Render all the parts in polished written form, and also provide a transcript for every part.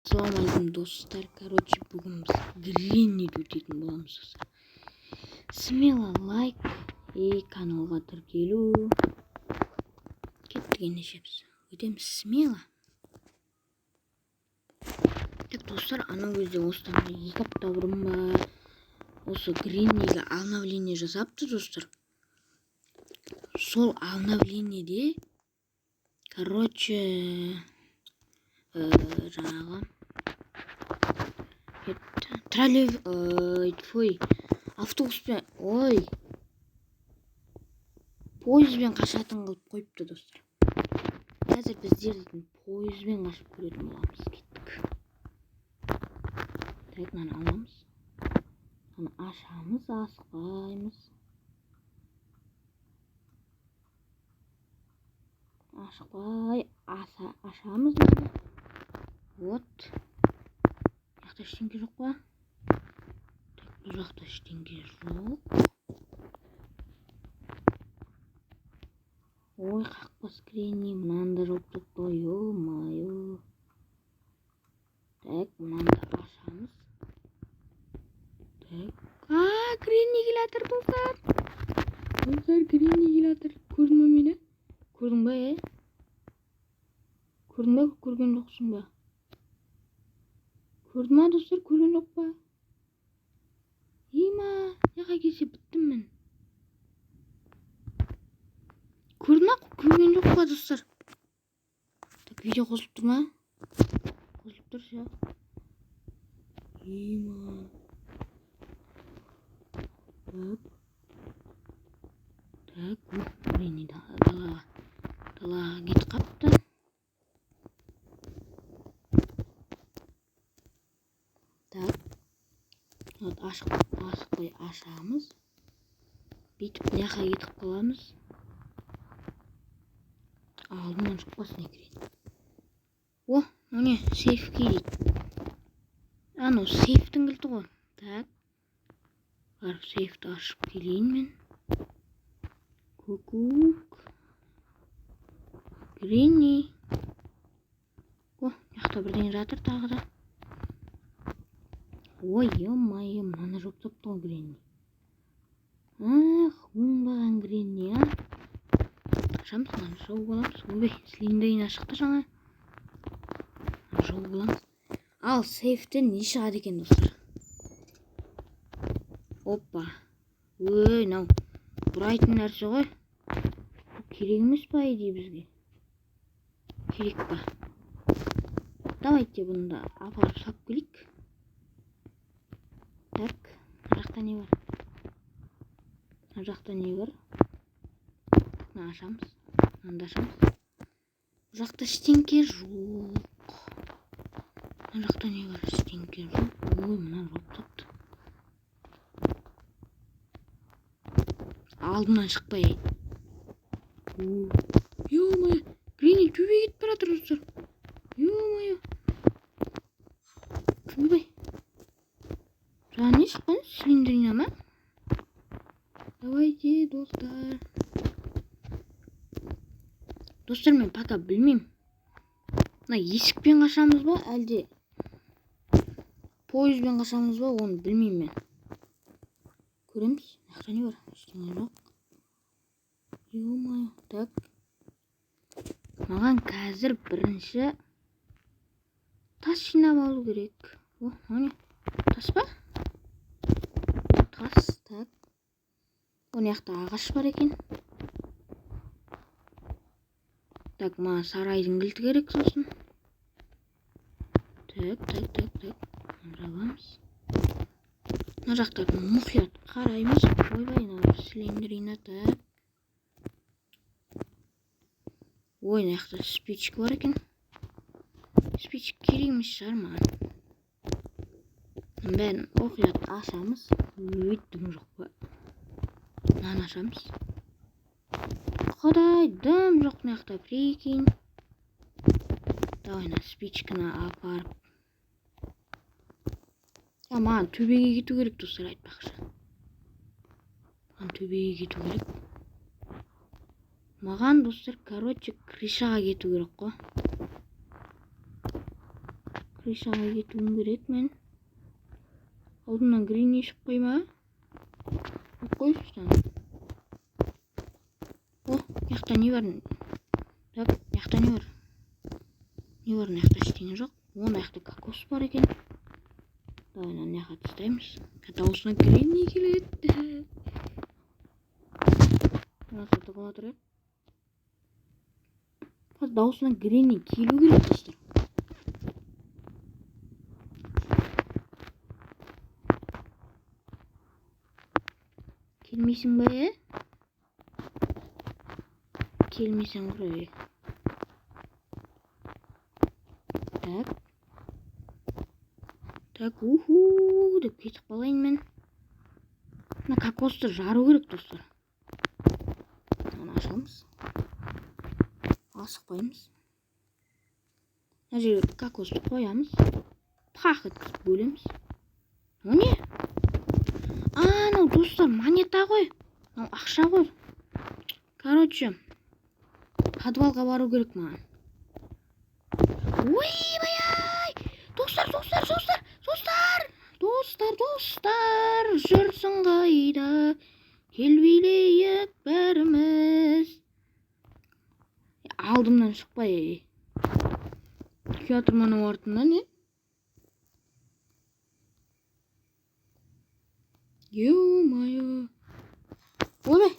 Ассалаумалейкум достар. Бүгін біз Гренниді өтетін боламыз достар. Смело лайк и каналға тіркелу. Кеттік ендеше біз өтеміз смело. Так достар, анау кезде осыдан 2 апта бұрын ба осы Гренниге обновление жасапты достар. Сол обновлениеде жаңағы автобуспен пойызбен қашатын қылып қойыпты достар. Қазір біздер дейтін пойызбен қашып көретін боламыз. Кеттік. Так, мынаны аламыз. Мынаны ашамыз, асықпаймыз. Ашықпай ашамыз. Вот. Жақта ештеңке жоқ па? Бұл жақта ештеңке жоқ. Ой, қақпас Гренни, мынанда жоқ тұқты, ё-майо. Так, мынанда ашамыз. Так. Гренни келатыр достар. Достар, Гренни келатыр. Көрдің ба мені? Көрдің ба, Көрдің ба, көрген жоқсың ба? Көрдің ма достар, көрген жоқ па? Ема, яға келсе біттім мен. Көрдің ма, көрген жоқ па достар? Так, видео қосылып тұр ма? Қосылып тұр, ша. Ема. Так, Гренни далаға кетіп қапты. Так, ашықпай ашамыз. Бүйтіп мынақа кетіп қаламыз. Алдынан шықпасын екен. О, міне сейфке дейді. Анау сейфтің кілті ғой. Так, барып сейфті ашып келейін мен. Кукук. Гренни. О, жақта бірдеңе жатыр тағы да. Ой, ё-майо, мынаны жоқ тапты ғой Гренни. Оңбаған Гренни, Ашамыз, мынаны жауып аламыз. Ойбай, силиндрина шықты жаңа. Жауып аламыз. Ал сейфтен не шығады екен достар? Опа. Ой, нау. Бұрайтын нәрсе ғой. Керек емес па еді бізге? Керек па? Давайте бұны да апарып сап келейік. Так, жақта не бар? Жақта не бар? Мына ашамыз. Мынаны ашамыз. Жақта ештеңке жоқ. Мына жақта не бар? Ештеңке жоқ. Ой, мына жоқ тапты. Алдымнан шықпай. Ё-майо, Гренни төбе кетіп баратыр достар. Ё-майо. Ойбай. Жаңа не шыққан? Силиндрина ма? Давайте, достар. Достар, мен пока білмеймін. Мына есікпен қашамыз ба, әлде пойызбен қашамыз ба, оны білмеймін мен. Көреміз. Жақта не бар? Ештеңе жоқ. Ё-майо. Так. Маған қазір бірінші тас жинап алу керек. О, міне. Тас па? Тас, так. Оны жақта ағаш бар екен. Так, маған сарайдың кілті керек сосын. Так. Аламыз. Мына жақта мұқият қараймыз. Ойбай, мына силиндрина, так. Ой, мына жақта спичка бар екен. Спичка керек емес шығар маған. Бәрін мұқият ашамыз. Дым жоқ па? Мынаны ашамыз. Құдай, дым жоқ мына жақта, прикинь. Давай, мына спичканы апарып. Маған төбеге кету керек достар, айтпақшы. Маған төбеге кету керек. Маған достар, крышаға кету керек қой. Крышаға кетуім керек мен. Алдымнан грини шығып қой ма? Қойшы. О, яқта не бар? Так, яқта не бар? Не бар, яқта ештеңе жоқ. Оны яқта кокос бар екен. Давай, мына жаққа тастаймыз. Дауысына грини келеді. Мына сатып ала тұрайық. Қазір дауысына грини келу керек достар. Келмейсің ба, Келмейсің ғой. Так, уху деп кетіп қалайын мен. Мына кокосты жару керек достар. Оны ашамыз. Асықпаймыз. Мына жерге кокосты қоямыз. Пах еткізіп бөлеміз. О не? Анау достар монета ғой. Мынау ақша ғой. Короче, подвалға бару керек маған. Ойбай-ай! Достар, жүрсің қайда? Кел билейік бәріміз. Алдымнан шықпай. Театрман артынан не? Ё-моё. Ойбай.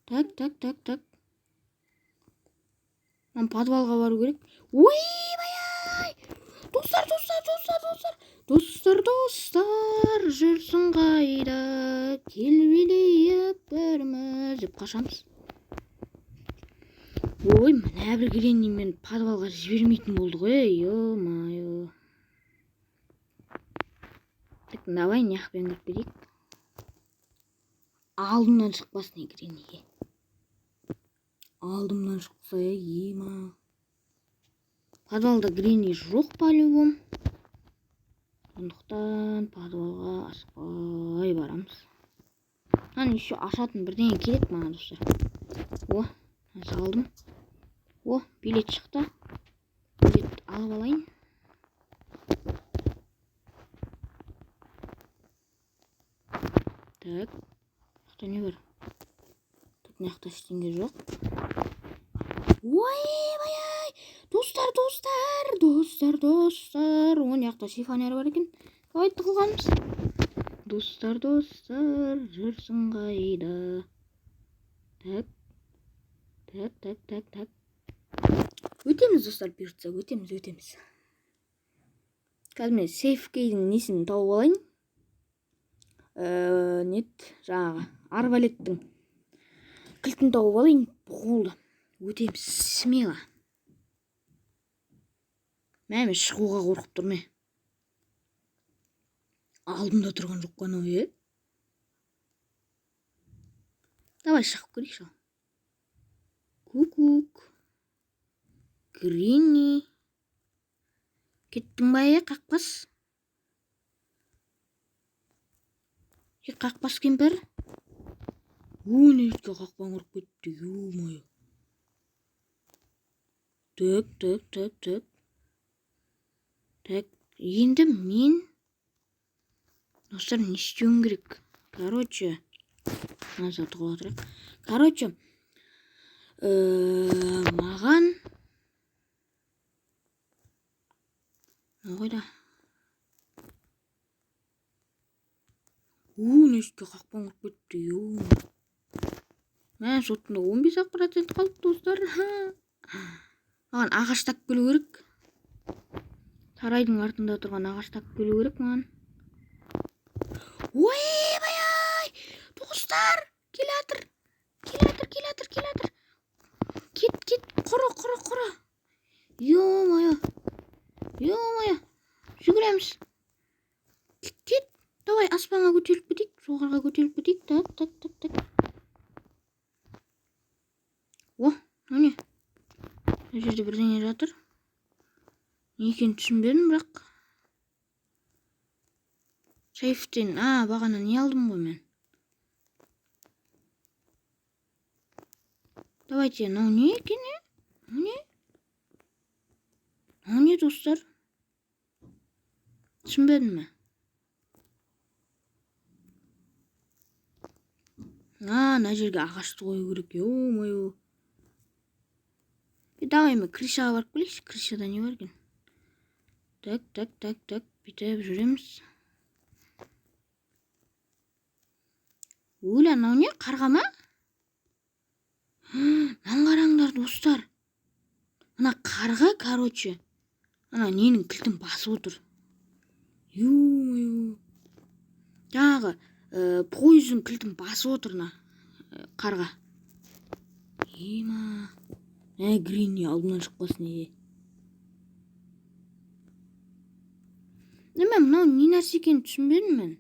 Так. Мен подвалға бару керек. Ойбай-ай! Достар, жүрсің қайда? Кел билейік бәріміз деп қашамыз. Ой, мына бір грини мен подвалға жібермейтін болды ғой. Ё-моё. Так, давай няқпен кіріп кетейік. Алдымнан шықпасын гриниге. Алдымнан шықса, ема. Подвалда грини жоқ по-любому. Сондықтан подвалға асықпай барамыз. Маған еще ашатын бірдеңе керек маған достар. О, салдым. О, билет шықты. Билет алып алайын. Так, яқта не бар? Тут яқта ештеңе жоқ. Ойбай-ай! Достар. Оны яқта шифонер бар екен. Давай тығылғанымыз. Достар, жүрсің қайда? Так. Өтеміз достар, бұйыртса, өтеміз. Қазір мен сейф кейдің несін тауып алайын. Жаңағы арбалеттің кілтін тауып алайын. Болды. Өтеміз смело. Мен шығуға қорқып тұрмын. Алдымда тұрған жоқ қана, Давай шығып көрейікші. Кук. Грини. Кеттің ба, қақпас? Қақпас кемпір? Нешке қақпан ұрып кетті, ё-моё. Так, енді мен достар не істеуім керек? Короче, маған қойда. Нешке қақпан ұрып кетті, ё-моё. Мен шотымда 15% қалды достар. Маған ағаш тап келу керек. Сарайдың артында тұрған ағаш тап келу керек маған. Ойбай-ай! Достар, келатыр. Кет, құры. Ё-моё. Жүгіреміз. Кет. Давай аспанға көтеріліп кетейік. Жоғарға көтеріліп кетейік. Так. О, не? Бұл жерде бірдеңе жатыр. Не екенін түсінбедім, бірақ. Сейфтен, бағана не алдым ғой мен. Давайте, не екен, не достар? Түсінбедім ме? Мына жерге ағашты қою керек. Ё-моё. Давай мы крышаға барып келейікші. Крышада не бар екен? Так. Бүйтіп жүреміз. Өлі, анау не? Қарға ма? Мынаны қараңдар, достар. Мына қарға, короче, ана ненің кілтін басып отыр. Ё-моё. Жаңағы пойыздың кілтін басып отыр мына қарға. Ема. Гринни алдынан шықпасын неге. Неме мынау не нәрсе екенін түсінбедім мен.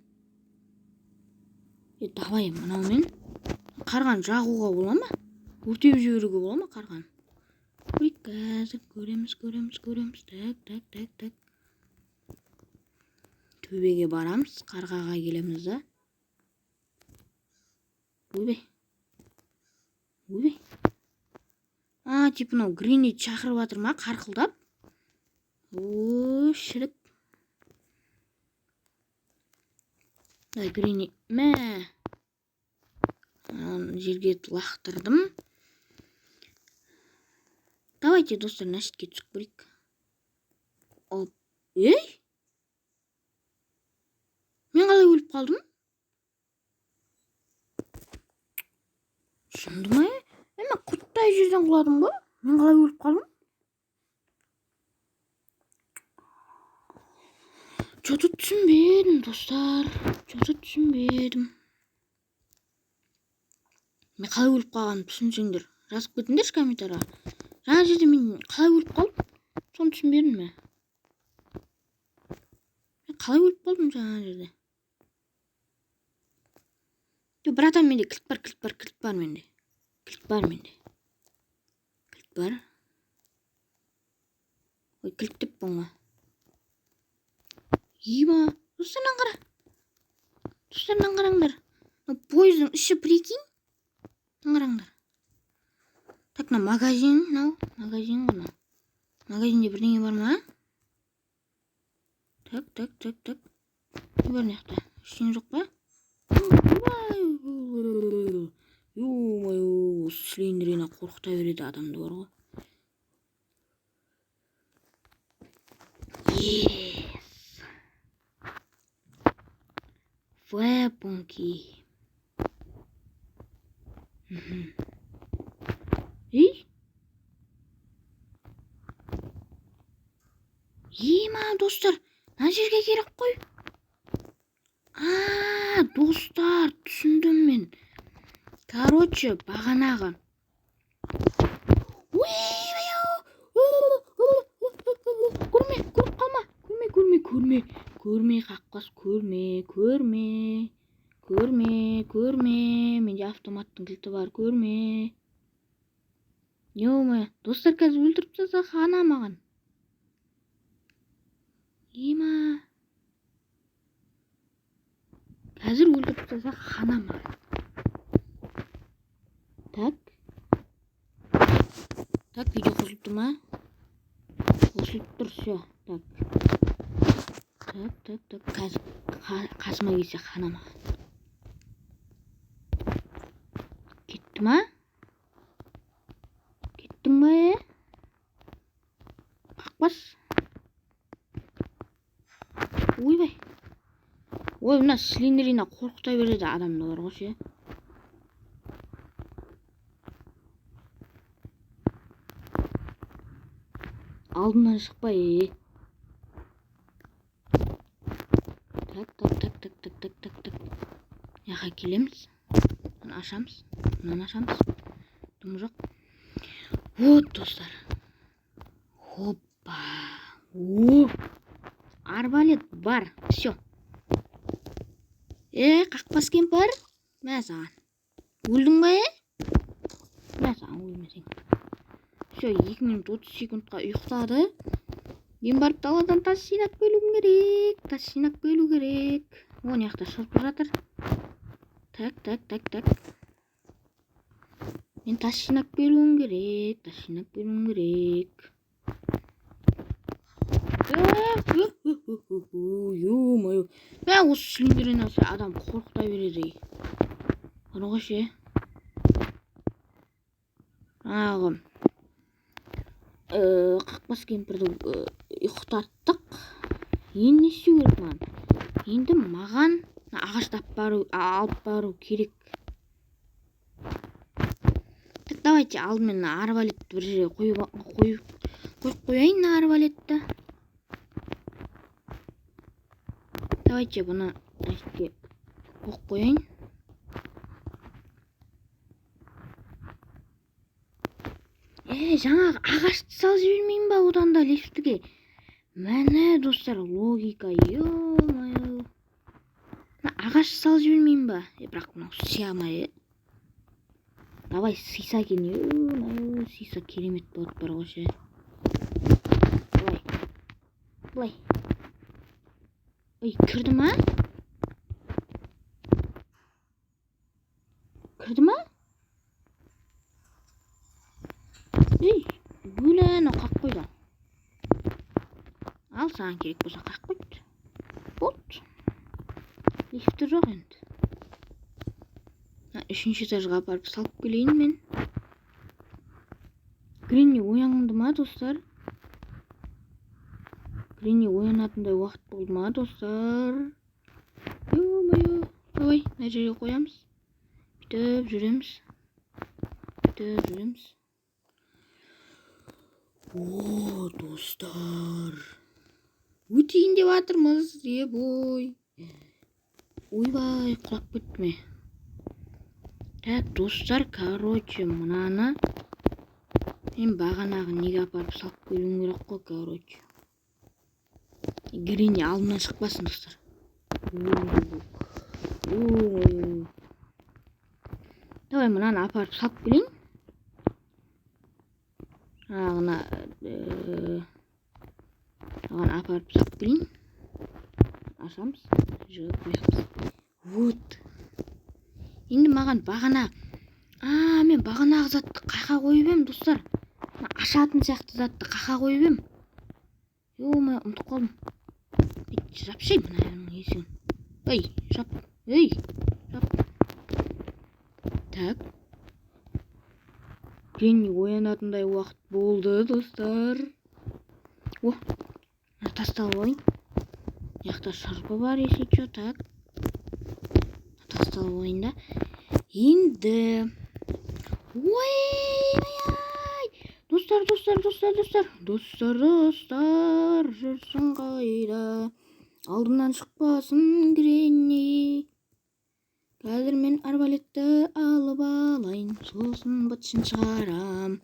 Давай мынаумен қарғаны жағуға бола ма? Өртеп жіберуге бола ма қарғаны? Қазір көреміз. Так. Төбеге барамыз, қарғаға келеміз да. Ойбай. Типа мынау Гринни шақырып жатыр ма, қарқылдап? Шірік. Гринни, мә. Жерге лақтырдым. Давайте, достар, нәрсетке түсіп көрейік. Мен қалай өліп қалдым? Шынды ма? Мен құттай жерден құладым ба? Мен қалай өліп қалдым? Что-то түсінбедім, достар. Мен қалай өліп қалғанымды түсінсеңдер, жазып кетіңдерші комментарийға. Жаңа жерде мен қалай өліп қалдым? Соны түсінбедім ме? Мен қалай өліп қалдым жаңа жерде? Братан, менде кілт бар менде. Кілт бар. Ой, кілт деп болма. Ема, достарынан қараңдар. Пойыздың іші прикинь. Қараңдар. Так, магазин ғана. Магазинде бірдеңе бар ма? Так. Не бар неқта? Ештеңе жоқ па? Ё-моё, Слендерина қорқыта береді адамды бар ғой. Weaponки. Ема, достар, мына жерге керек қой. Достар, түсіндім мен. Короче, бағанағы. Көрме, қақпас, көрме. Менде автоматтың кілті бар, көрме. Ё-моё, достар, қазір өлтіріп тастаса қана маған. Ема. Қазір өлтіріп тастаса қана маған. Так, видео қосылып тұр ма? Қосылып тұр, все. Так. Қазір қасыма келсе қана маған. Кетті ма? Кеттің ба? Қақпас. Ойбай. Ой, мына Слендерина қорқыта береді адамды бар ғой ше. Алдынан шықпай. Так. Яға келеміз. Мынаны ашамыз. Дым жоқ. Вот, достар. Хоппа. Арбалет бар. Все. Қақпас кемпір. Мә саған. Өлдің ба? Мә саған өлмесең. Все, 2 минут 30 секундқа ұйықтады. Мен барып даладан тас жинап келу керек. О, неқта шырпы жатыр. Так. Мен тас жинап беруім керек. Ё-моё. Осы слендерден алса адам қорқыта береді. Қара қойшы. Қақпас кемпірді ұйықтаттық. Енді не істеу керек маған? Енді маған ағашты алып бару керек. Давайте алдымен арбалетті бір жерге қойып қояйын арбалетті. Давайте бұны лифтке қойып қояйын. Жаңағы ағашты салып жібермейін ба одан да лифтіге? Мәне достар, логика. Ё-моё. Ағашты салып жібермейін ба? Бірақ мынау сиямай. Давай сыйса екен. Ё-моё, сыйса керемет болады бар ғой. Былай. Ой, кірді ма? Өлән қақ қойды. Ал саған керек болса қақ қойды. Вот. Лифті жоқ енді. Үшінші этажға апарып салып келейін мен. Гринни оянды ма достар? Гринни оянатындай уақыт болды ма достар? Ё-моё. Давай, мына жерге қоямыз. Бүйтіп жүреміз. О, достар. Өтейін деп жатырмыз, ебой. Ойбай, құлап кетті ме? Так, достар, короче, мынаны мен бағанағы неге апарып салып келуім керек қой, короче. Гринни алдымнан шықпасын, достар. Давай мынаны апарып салып келейін. Ағына апарып салып келейін. Ашамыз. Жығып қоямыз. Вот. Енді маған бағана... мен бағанағы затты қақа қойып ем, достар. Ашатын сияқты затты қақа қойып ем. Ё-моё, ұмытып қалдым. Жапшай мынаның есігін. Жап. Так. Гринни оянатындай уақыт болды, достар. Тасталып алайын. Яқта шарпы бар, если что, так. Тасталып алайын да. Енді. Достар. Достар, жүрсің қайда? Алдымнан шықпасын, Гринни. Қазір мен арбалетті алып алайын, сосын бытшын шығарам.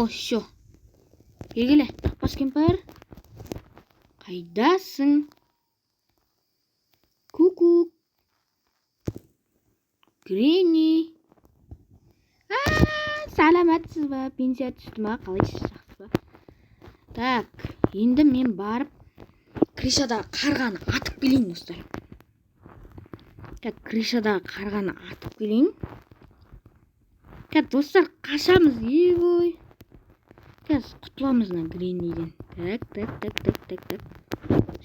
Шо. Келгелі, қақпас кемпір. Қайдасың? Ку-ку. Гринни. Саламатсыз ба? Пенсия түсті ма? Қалайсыз, жақсы ба? Так, енді мен барып кришадағы қарғаны атып келейін, достар. Кришадағы қарғаны атып келейін. Достар, қашамыз, ебой. Құтыламыз на Гринниден. Так.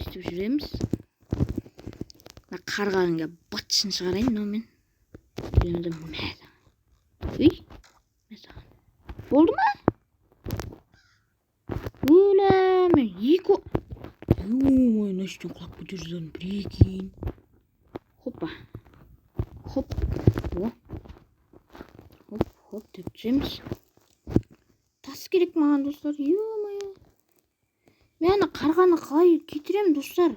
Сөйтіп жүреміз. Қарғанға батшын шығарайын, мынаумен. Жүремізді мәзі. Болды ма? Өләмен, екі... Ё-мой, наштен құлап көтер жүзарын прикинь. Хоппа. Хоп деп жүреміз. Тас керек маған, достар. Ё-мой. Мен қарғаны қалай кетірем, достар?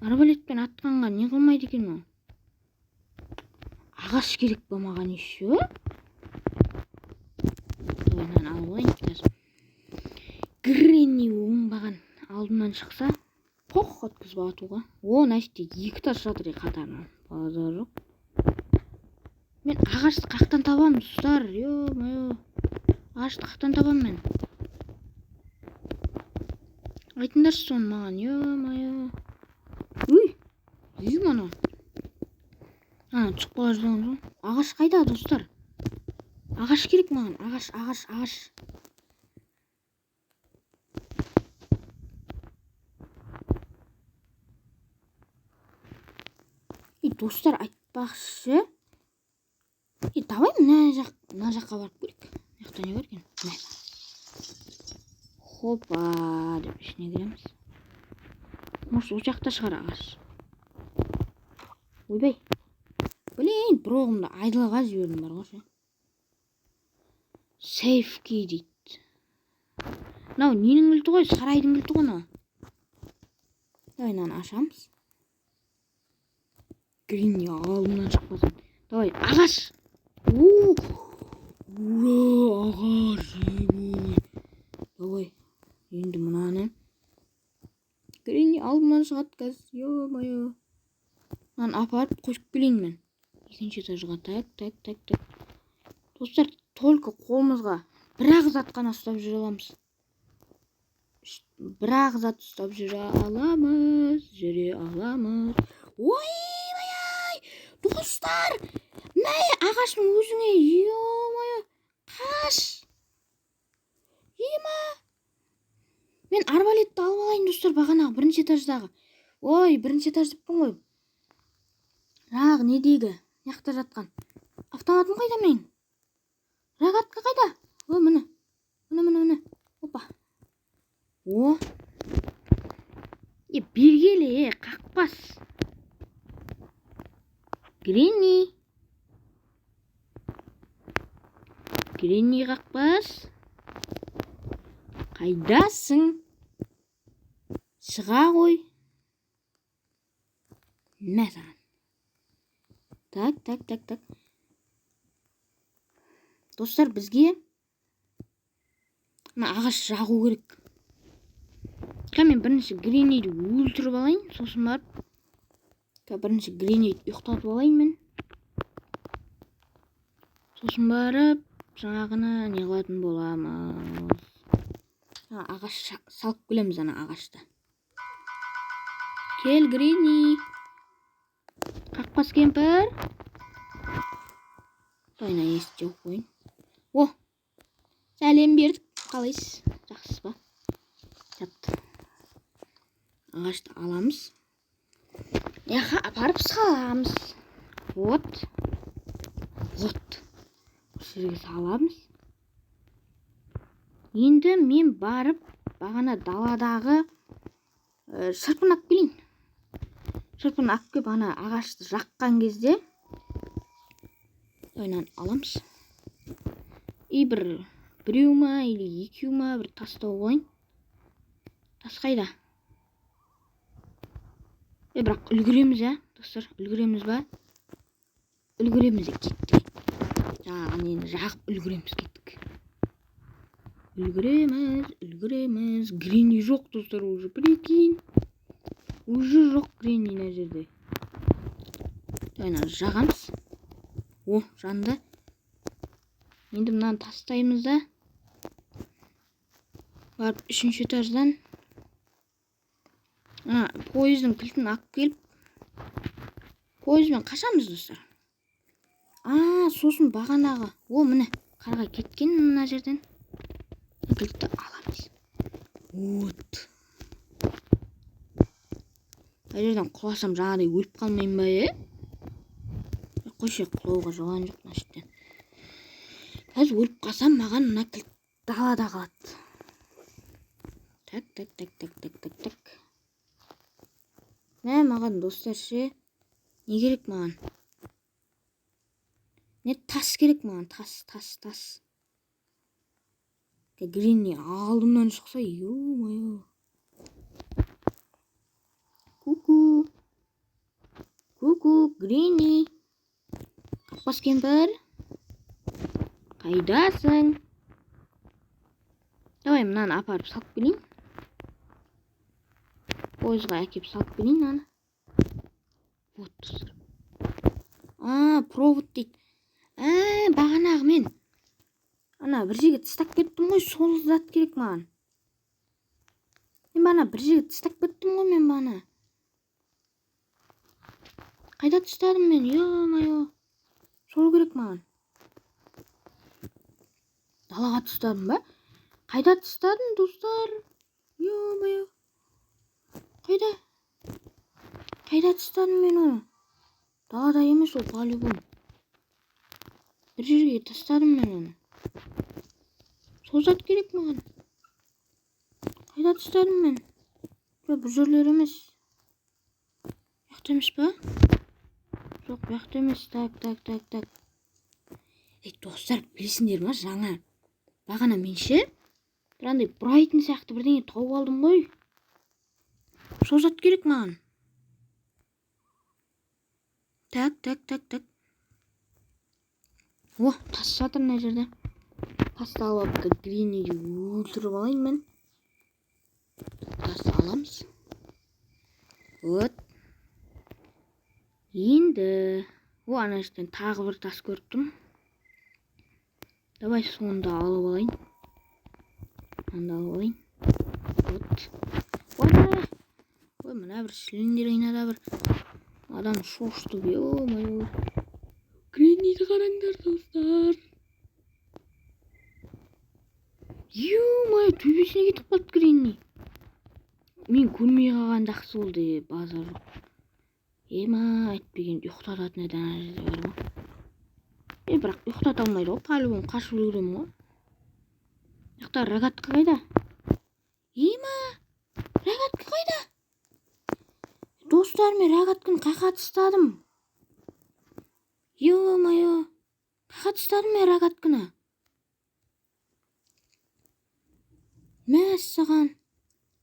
Арбалетпен атқанға не қылмайды екен ма? Ағаш керек ба маған еще? Ойнан алайын. Гринни оңбаған алдымнан шықса, қоқ өткізіп атуға. Нәрсте екі тас жатыр қатарынан. Базар жоқ. Мен ағашты қақтан табам, достар. Ё-моё. Ағашты қақтан табам мен. Айтыңдаршы соны маған. Ё-моё. Мана. түсіп қала жаздаған. Ағаш қайда, достар? Ағаш керек маған. Ағаш. Достар, айтпақшы. Давай мына жаққа барып көрейік. Мына не бар екен? Хопа, деп ішіне кіреміз. Может, ол жақта шығар ағаш. Ойбай. Блин, броғымды айдылға жібердім бар ғой. Сейф кей дейді. Мынау ненің кілті ғой? Сарайдың кілті ғой. Давай мынаны ашамыз. Гринни алдымнан шықпасын. Давай, ағаш. Ағаш. Давай, енді мынаны. Гринни алдымнан шығады қазір. Ё-моё. Мынаны апарып қойып келейін мен. Екінші этажға. Так. Достар, только қолымызға бір-ақ зат қана ұстап жүре аламыз. Бір-ақ зат ұстап жүре аламыз. Ой, достар! Мәй, ағаштың өзіңе, ё-моё, қаш! Ема! Мен арбалетті алып алайын, достар, бағанағы бірінші этаждағы. Ой, бірінші этаж деппін ғой. Жағы недегі? Яқта жатқан. Автоматым қайда мен? Рогатка қайда? О, міне. Опа. О. Бергелі, қақпас. Гринни қақпас. Қайдасың? Шыға ғой. Мә саған. Так. Достар, бізге ағаш жағу керек. Мен бірінші Гринниді өлтіріп алайын, сосын барып. Бірінші Гринниді ұйықтатып алайын мен. Сосын барып, жаңағыны не қылатын боламыз. Ағаш салып келеміз ағашты. Кел, Гринни. Қақпас кемпір. Тойна ести жоқ қойын. О, сәлем бердік. Қалайсыз? Жақсыз ба? Жапты. Ағашты аламыз. Яқа апарып саламыз. Вот. Жерге саламыз. Енді мен барып, бағана даладағы шырпын алып келейін. Шырпын алып келіп, ағашты жаққан кезде ойнан аламыз. Біреу ма, или екеу ма, бір тастау қойын. Тас қайда? Бірақ үлгіреміз, достар, үлгіреміз ба? Үлгіреміз, кеттік. Жаңағын енді жағып үлгіреміз, кеттік. Үлгіреміз. Гринни жоқ, достар, уже прикинь. Уже жоқ Гринни на жерде. Тойна жағамыз. О, жанды. Енді мынаны тастаймыз да. Барып үшінші этаждан пойыздың кілтін алып келіп, пойызбен қашамыз, достар. Сосын бағанағы. О, міне, қарға кеткен мына жерден. Кілтті аламыз. Вот. Қай жерден құласам жаңағыдай өліп қалмайын ба, қойшы, құлауға жолан жоқ нашеттен. Қазір өліп қалсам, маған мына кілт далада қалады. Так. Маған, достар, не керек маған? Не тас керек маған? Тас. Гринни алдымнан шықса, ё-моё. Ку-ку, Гринни. Қақпас кемпір. Қайдасың? Давай, мынаны апарып салып келейін. Пойызға әкеп салып келейін аны. Вот, достар. Провод дейді. Бағанағы мен. Бір жерге тыстап кеттім ғой, сол зат керек маған. Мен бір жерге тыстап кеттім ғой, мен. Қайда тастадым мен? Ё-моё. Сол керек маған. Далаға тастадым ба? Қайда тастадым, достар? Ё-моё. Қайда тастадым мен оны? Далада емес ол, по-любому. Бір жерге тастадым мен оны. Сол зат керек маған. Қайда тастадым мен? Бұл жерлер емес. Яқта емес па? Жоқ, яқта емес. Так. Достар, білесіңдер ма, жаңа бағана мен ше бірандай бұрайтын сияқты бірдеңе тауып алдым ғой. Сол зат керек маған. Так. О, тас жатыр мына жерде. Тасты алып алып Гринниді өлтіріп алайын мен. Тасты аламыз. Вот. Енді. Ана жерден тағы бір тас көріп. Давай сонда алып алайын. Вот. Ой, мына бір сіліндер айнада бір адам шошты. Ё-моё. Гринниді қараңдар, достар. Ё-моё, төбесіне кетіп қалды Гринни. Мен көрмей қалған жақсы болды, базар жоқ. Ема, айтпеген ұйықтататын еді ана жерде бар ма? Бірақ ұйықтата алмайды ғой, по-любому қашып үлгеремін ғой. Яқта рогатка қайда? Ема, рогатка қайда? Достар, мен рогатканы қайда тастадым? Ё-моё, қайда тастадым мен рогатканы? Мәссаған.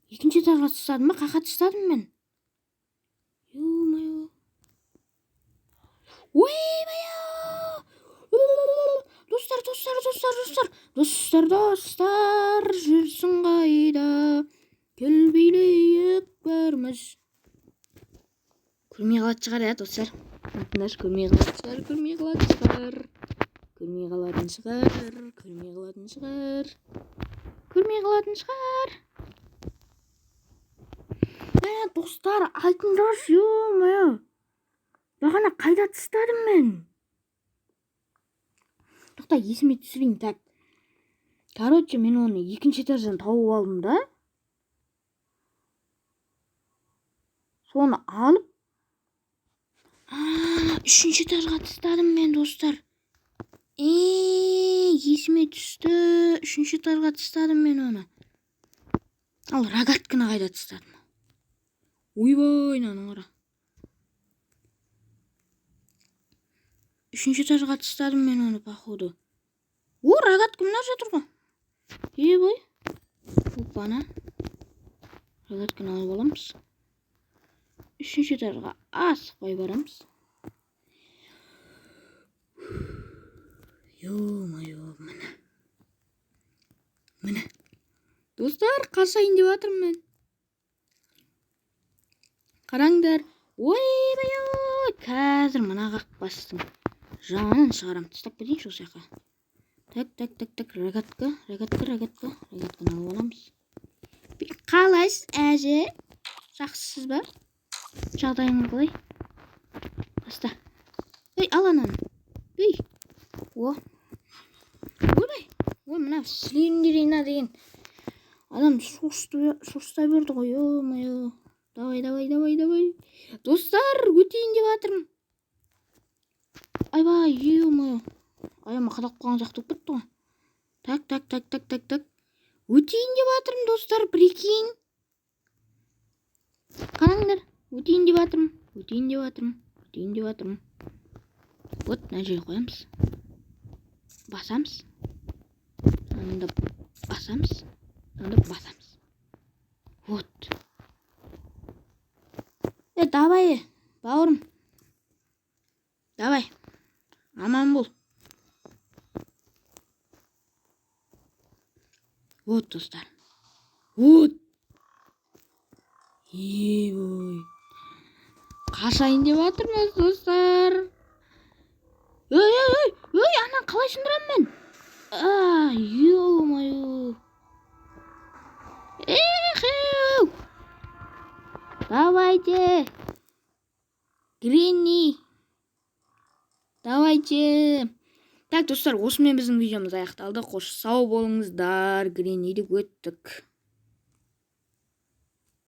Екінші этажға тастадым ба? Қайда тастадым мен? Ё-моё. Ой-моё. Достар, жүрсің қайда? Кел билейік бәріміз. Көрмей қалады шығар, достар. Тыңдашы, көрмей қалатын шығар. Достар, айтыңдаршы, ё-моё. Бағана қайда тастадым мен? Тоқта, есіме түсірейін. Так. Короче, мен оны екінші этаждан тауып алдым да. Соны алып, үшінші этажға тастадым мен, достар. Есіме түсті. Үшінші этажға тастадым мен оны. Ал рогатканы қайда тастадым? Ойбай, наның қара. Үшінші этажға тастадым мен оны, походу. О, рогатка мына жатыр ғой. Ебой. Опана. Рогатканы алып аламыз. Үшінші этажға асықпай барамыз. Ё-моё, міне. Достар, қашайын деп жатырмын мен. Қараңдар. Ой-бай-ой, қазір мына қақпастың жанын шығарам. Тастап кетейінші осы жаққа. Так, рогатканы алып аламыз. Қалайсыз, әже? Жақсысыз ба? Жағдайыңыз қалай? Баста. Ой, ал ананы. Ой. Ойбай. Ой, мына сілендерина деген адам шошта берді ғой. Ё-моё. Давай. Достар, өтейін деп жатырмын. Айбай, ё-моё. Аяма қадап қалған жақты болып кетті ғой. Так. Өтейін деп жатырмын, достар, прикинь. Қараңдар, өтейін деп жатырмын. Вот, мына жерге қоямыз. Басамыз. Анда басамыз. Вот. Давай, бауырым. Давай. Аман бол. Вот, достар. Вот. Ой. Қашайын деп жатырмыз, достар. Ой, анан қалай сындырам мен? Ё-моё. Давайте. Гренни. Давайте. Так, достар, осымен біздің видеомыз аяқталды. Қош сау болыңыздар. Гренниді көттік.